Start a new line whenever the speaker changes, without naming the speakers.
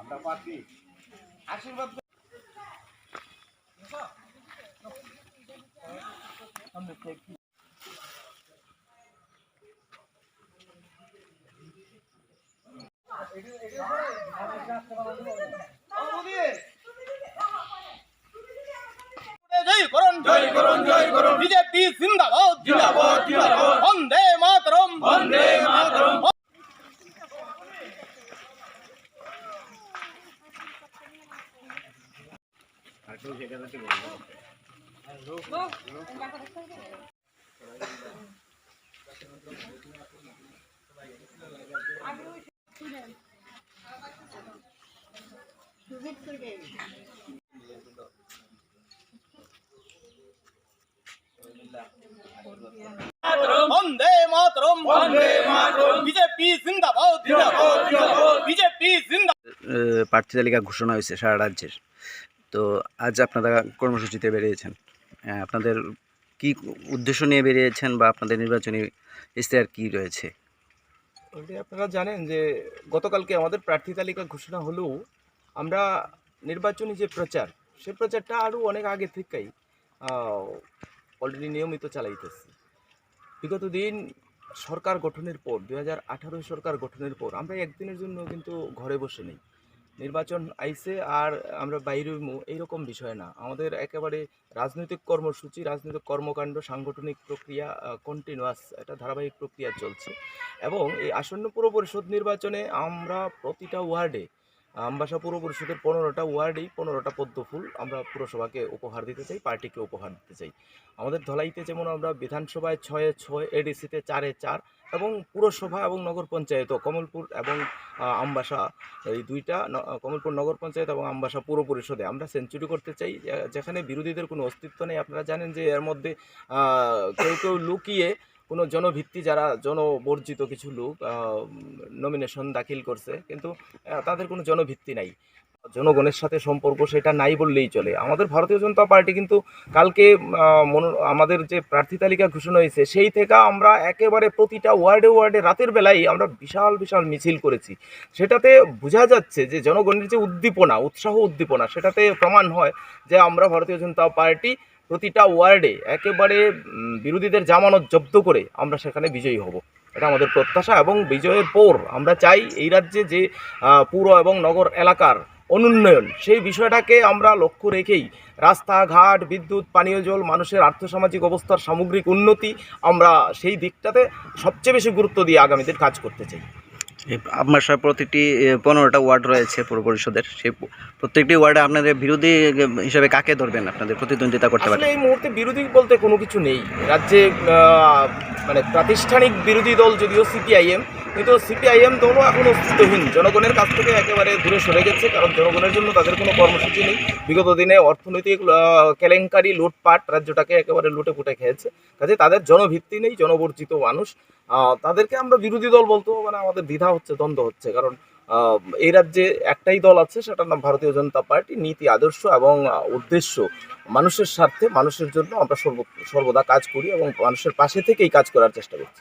আমরা পাচ্ছি আশীর্বাদ বিজেপি জিন্দাবাদ জিন্দাবাদ জিন্দাবাদ বন্দে মাতরম বন্দে মাতরম। বন্দে মাতরম বন্দে মাতরম বিজেপি জিন্দাবাদ জিন্দাবাদ জিন্দাবাদ বিজেপি জিন্দাবাদ।
প্রার্থী তালিকা ঘোষণা হয়েছে সারা রাজ্যের, তো আজ আপনারা কর্মসূচিতে বেরিয়েছেন, আপনাদের কি উদ্দেশ্য নিয়ে বেরিয়েছেন বা আপনাদের নির্বাচনী ইশতেহার কি রয়েছে?
আপনারা জানেন যে গতকালকে আমাদের প্রার্থী তালিকা ঘোষণা হলেও আমরা নির্বাচনী যে প্রচার, সে প্রচারটা আরও অনেক আগে থেকেই অলরেডি নিয়মিত চালাইতেছি। বিগত দিন সরকার গঠনের পর 2018 সরকার গঠনের পর আমরা একদিনের জন্য কিন্তু ঘরে বসে নেই। নির্বাচন আইছে আর আমরা বাইরে এইরকম বিষয় না, আমাদের একেবারে রাজনৈতিক কর্মসূচি, রাজনৈতিক কর্মকাণ্ড, সাংগঠনিক প্রক্রিয়া কন্টিনিউয়াস একটা ধারাবাহিক প্রক্রিয়া চলছে। এবং এই আসন্ন পুর পরিষদ নির্বাচনে আমরা প্রতিটা ওয়ার্ডে, আমবাসা পুর পরিষদের 15টা ওয়ার্ডেই 15টা পদ্মফুল আমরা পুরসভাকে উপহার দিতে চাই, পার্টিকে উপহার দিতে চাই। আমাদের ধলাইতে যেমন আমরা বিধানসভায় 6-এ 6, এডিসিতে 4-এ 4 এবং পুরসভা এবং নগর পঞ্চায়েত কমলপুর এবং আমবাসা, এই দুইটা কমলপুর নগর পঞ্চায়েত এবং আমবাসা পুর পরিষদে আমরা সেঞ্চুরি করতে চাই, যেখানে বিরোধীদের কোনো অস্তিত্ব নেই। আপনারা জানেন যে এর মধ্যে কেউ কেউ লুকিয়ে কোনো জনভিত্তি, যারা জনবর্জিত কিছু লোক নমিনেশন দাখিল করছে, কিন্তু তাদের কোনো জনভিত্তি নাই, জনগণের সাথে সম্পর্ক সেটা নাই বললেই চলে। আমাদের ভারতীয় জনতা পার্টি কিন্তু কালকে আমাদের যে প্রার্থী তালিকা ঘোষণা হয়েছে সেই থেকে আমরা একেবারে প্রতিটা ওয়ার্ডে ওয়ার্ডে রাতের বেলায় আমরা বিশাল বিশাল মিছিল করেছি। সেটাতে বোঝা যাচ্ছে যে জনগণের যে উদ্দীপনা, উৎসাহ উদ্দীপনা, সেটাতে প্রমাণ হয় যে আমরা ভারতীয় জনতা পার্টি প্রতিটা ওয়ার্ডে একেবারে বিরোধীদের জামানত জব্দ করে আমরা সেখানে বিজয়ী হব, এটা আমাদের প্রত্যাশা। এবং বিজয়ের পর আমরা চাই এই রাজ্যে যে পুর এবং নগর এলাকার অনুন্নয়ন, সেই বিষয়টাকে আমরা লক্ষ্য রেখেই রাস্তাঘাট, বিদ্যুৎ, পানীয় জল, মানুষের আর্থসামাজিক অবস্থার সামগ্রিক উন্নতি, আমরা সেই দিকটাতে সবচেয়ে বেশি গুরুত্ব দিয়ে আগামীদের কাজ করতে চাই।
আপনার প্রতিটি 15টা ওয়ার্ড রয়েছে পৌর পরিষদের, সেই প্রত্যেকটি ওয়ার্ডে আপনাদের বিরোধী হিসেবে কাকে ধরবেন, আপনাদের প্রতিদ্বন্দ্বিতা করতে পারেন?
এই মুহূর্তে বিরোধী বলতে কোনো কিছু নেই রাজ্যে, মানে প্রাতিষ্ঠানিক বিরোধী দল যদিও সিপিআইএম, কিন্তু সিপিআইএম দলও এখন অস্তিত্বহীন, জনগণের কাছ থেকে একেবারে দূরে সরে গেছে, কারণ জনগণের জন্য তাদের কোনো কর্মসূচি নেই। বিগত দিনে অর্থনৈতিক কেলেঙ্কারি, লুটপাট রাজ্যটাকে একেবারে লুটে পুটে খেয়েছে, কাজে তাদের জনভিত্তি নেই, জনবর্জিত মানুষ, তাদেরকে আমরা বিরোধী দল বলতেও মানে আমাদের দ্বিধা হচ্ছে, দ্বন্দ্ব হচ্ছে, কারণ এই রাজ্যে একটাই দল আছে, সেটার নাম ভারতীয় জনতা পার্টি। নীতি, আদর্শ এবং উদ্দেশ্য মানুষের স্বার্থে, মানুষের জন্য আমরা সর্বদা কাজ করি এবং মানুষের পাশে থেকেই কাজ করার চেষ্টা করছি।